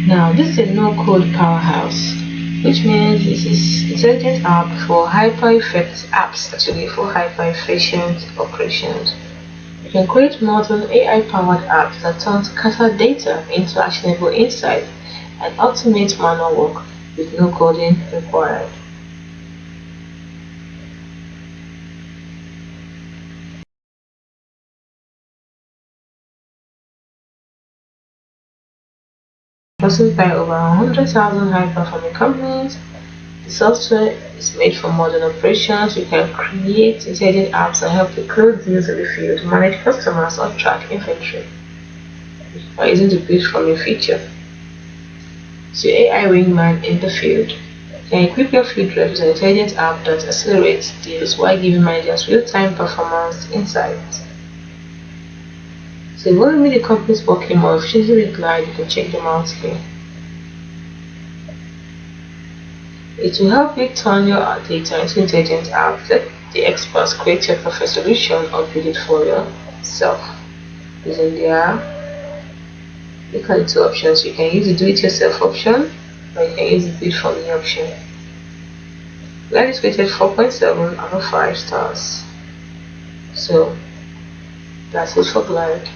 Now, this is a no-code powerhouse, which means this is intelligent app for hyper-efficient apps, actually for hyper-efficient operations. You can create modern AI-powered apps that turn scattered data into actionable insights and automate manual work with no coding required. Processed by over 100,000 high-performing companies, the software is made for modern operations. You can create intelligent apps that help you close deals in the field, manage customers, or track inventory by using the build from a feature. So AI wingman in the field. You can equip your field reps with an intelligent app that accelerates deals while giving managers real-time performance insights. So if you want to make the companies working more efficiently with Glide, you can check them out here. It will help you turn your data into intelligent apps. Let the experts create your perfect solution or build it for yourself. Using their, look at the two options. You can use the do-it-yourself option, or you can use the build for me option. Glide is rated 4.7 out of 5 stars. So that's it for Glide.